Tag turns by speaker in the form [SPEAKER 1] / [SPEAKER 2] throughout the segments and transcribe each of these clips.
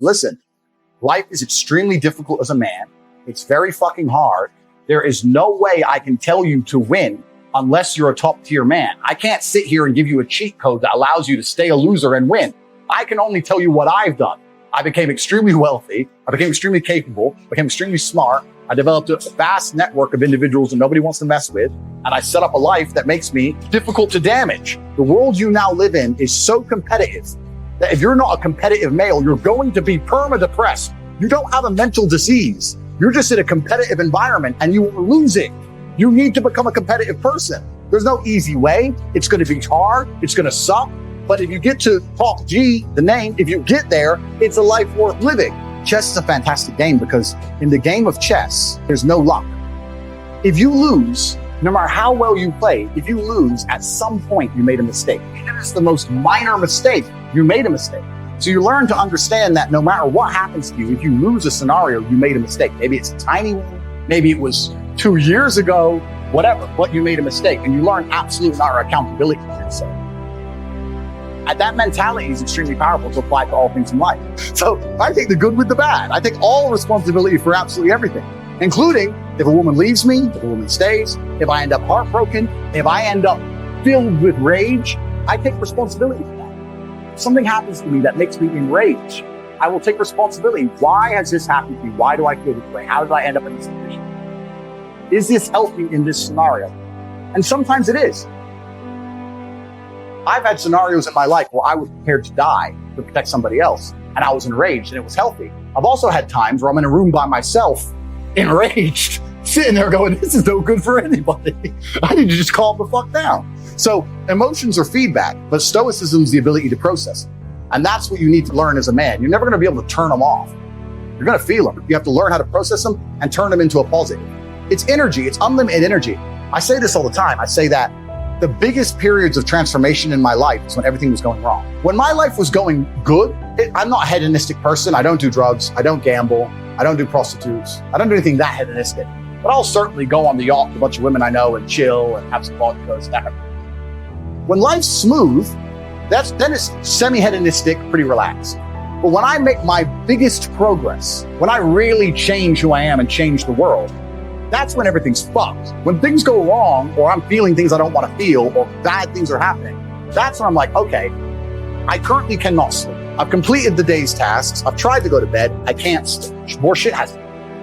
[SPEAKER 1] Listen, life is extremely difficult as a man. It's very fucking hard. There is no way I can tell you to win unless you're a top tier man. I can't sit here and give you a cheat code that allows you to stay a loser and win. I can only tell you what I've done. I became extremely wealthy. I became extremely capable, became extremely smart. I developed a vast network of individuals that nobody wants to mess with. And I set up a life that makes me difficult to damage. The world you now live in is so competitive that if you're not a competitive male, you're going to be perma-depressed. You don't have a mental disease. You're just in a competitive environment and you are losing. You need to become a competitive person. There's no easy way. It's going to be hard. It's going to suck. But if you get to top G, the name, if you get there, it's a life worth living. Chess is a fantastic game because in the game of chess, there's no luck. If you lose, no matter how well you play, if you lose, at some point you made a mistake. Even if it's the most minor mistake, you made a mistake. So you learn to understand that no matter what happens to you, if you lose a scenario, you made a mistake. Maybe it's a tiny one, maybe it was 2 years ago, whatever, but you made a mistake. And you learn absolute utter accountability for yourself. And that mentality is extremely powerful to apply to all things in life. So I take the good with the bad. I take all responsibility for absolutely everything, including if a woman leaves me, if a woman stays, if I end up heartbroken, if I end up filled with rage, I take responsibility for that. If something happens to me that makes me enraged, I will take responsibility. Why has this happened to me? Why do I feel this way? How did I end up in this position? Is this healthy in this scenario? And sometimes it is. I've had scenarios in my life where I was prepared to die to protect somebody else, and I was enraged, and it was healthy. I've also had times where I'm in a room by myself, enraged, sitting there going, this is no good for anybody. I need to just calm the fuck down. So emotions are feedback, but stoicism is the ability to process them. And that's what you need to learn as a man. You're never going to be able to turn them off. You're going to feel them. You have to learn how to process them and turn them into a positive. It's energy. It's unlimited energy. I say this all the time. I say that the biggest periods of transformation in my life is when everything was going wrong. When my life was going good, I'm not a hedonistic person. I don't do drugs. I don't gamble. I don't do prostitutes. I don't do anything that hedonistic. But I'll certainly go on the yacht with a bunch of women I know and chill and have some vodkas. When life's smooth, then it's semi-hedonistic, pretty relaxed. But when I make my biggest progress, when I really change who I am and change the world, that's when everything's fucked. When things go wrong, or I'm feeling things I don't want to feel, or bad things are happening, that's when I'm like, okay, I currently cannot sleep. I've completed the day's tasks. I've tried to go to bed. I can't sleep. More shit has.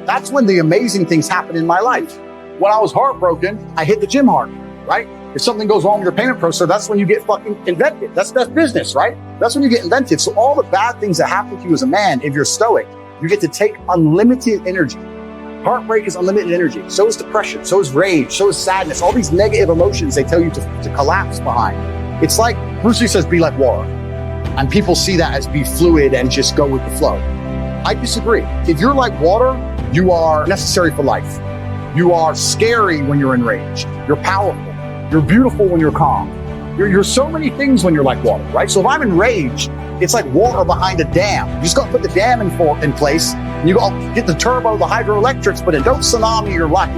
[SPEAKER 1] That's when the amazing things happen in my life. When I was heartbroken, I hit the gym hard, right? If something goes wrong with your payment processor, that's when you get fucking inventive. That's business, right? That's when you get inventive. So all the bad things that happen to you as a man, if you're stoic, you get to take unlimited energy. Heartbreak is unlimited energy. So is depression. So is rage. So is sadness. All these negative emotions they tell you to collapse behind. It's like Bruce Lee says, be like water. And people see that as be fluid and just go with the flow. I disagree. If you're like water, you are necessary for life. You are scary when you're enraged. You're powerful. You're beautiful when you're calm. You're so many things when you're like water, right? So if I'm enraged, it's like water behind a dam. You just got to put the dam in place. And you got to get the turbo, the hydroelectrics, but don't tsunami your life.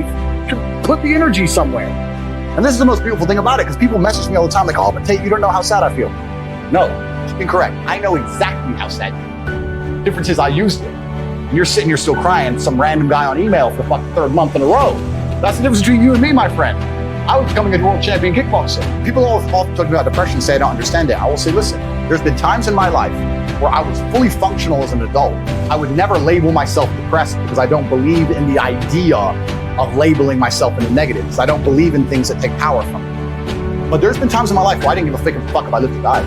[SPEAKER 1] Put the energy somewhere. And this is the most beautiful thing about it, because people message me all the time like, oh, but Tate, you don't know how sad I feel. No, incorrect. I know exactly how sad you feel. The difference is I used it. And you're sitting here still crying, some random guy on email for the fucking third month in a row. That's the difference between you and me, my friend. I was becoming a world champion kickboxer. People often talk about depression and say I don't understand it. I will say, listen, there's been times in my life where I was fully functional as an adult. I would never label myself depressed because I don't believe in the idea of labeling myself in the negatives. I don't believe in things that take power from me. But there's been times in my life where I didn't give a fuck if I lived or died.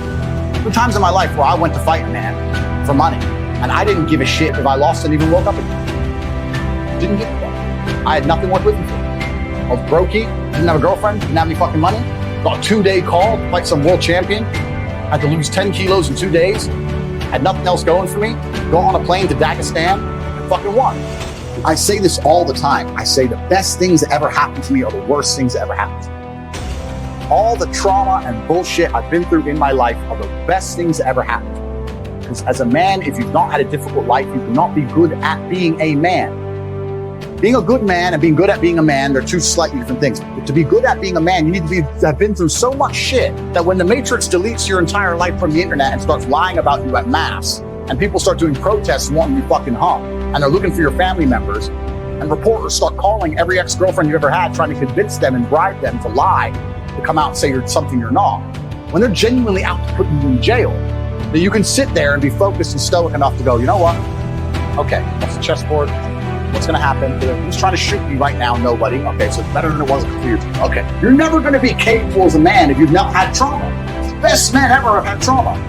[SPEAKER 1] There's been times in my life where I went to fight a man for money, and I didn't give a shit if I lost and even woke up again. Didn't give a fuck. I had nothing worth living for. I was brokey, didn't have a girlfriend, didn't have any fucking money. Got a 2-day call to fight some world champion. Had to lose 10 kilos in 2 days. Had nothing else going for me. Go on a plane to Dagestan and fucking won. I say this all the time. I say the best things that ever happened to me are the worst things that ever happened to me. All the trauma and bullshit I've been through in my life are the best things that ever happened to me. Because as a man, if you've not had a difficult life, you cannot be good at being a man. Being a good man and being good at being a man, they're two slightly different things. But to be good at being a man, you need to have been through so much shit that when the Matrix deletes your entire life from the internet and starts lying about you at mass, and people start doing protests wanting to be fucking hung, and they're looking for your family members, and reporters start calling every ex-girlfriend you ever had, trying to convince them and bribe them to lie, to come out and say you're something you're not, when they're genuinely out to put you in jail, that you can sit there and be focused and stoic enough to go, you know what? Okay, that's the chessboard. What's going to happen? Who's trying to shoot me right now? Nobody. Okay, so it's better than it was a couple years ago. Okay, you're never going to be capable as a man if you've not had trauma. The best men ever have had trauma.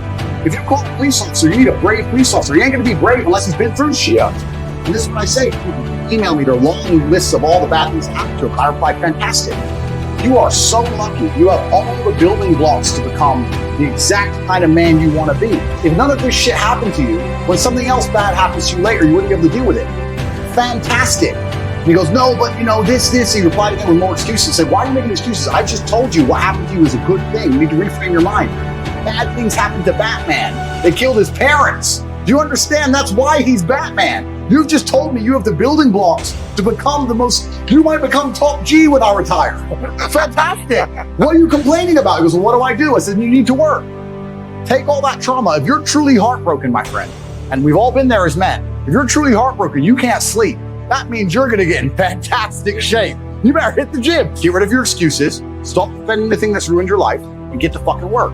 [SPEAKER 1] If you call a police officer, you need a brave police officer. He ain't going to be brave unless he's been through shit. And this is what I say. People email me their long lists of all the bad things that happened to them. I reply, fantastic. You are so lucky. You have all the building blocks to become the exact kind of man you want to be. If none of this shit happened to you, when something else bad happens to you later, you wouldn't be able to deal with it. Fantastic. And he goes, no, but this. He replied again with more excuses. Said, why are you making excuses? I just told you what happened to you is a good thing. You need to reframe your mind. Bad things happened to Batman. They killed his parents. Do you understand? That's why he's Batman. You've just told me you have the building blocks to become you might become top G when I retire. Fantastic. What are you complaining about? He goes, well, what do? I said, you need to work. Take all that trauma. If you're truly heartbroken, my friend, and we've all been there as men, if you're truly heartbroken, you can't sleep. That means you're going to get in fantastic shape. You better hit the gym. Get rid of your excuses. Stop defending the thing that's ruined your life and get to fucking work.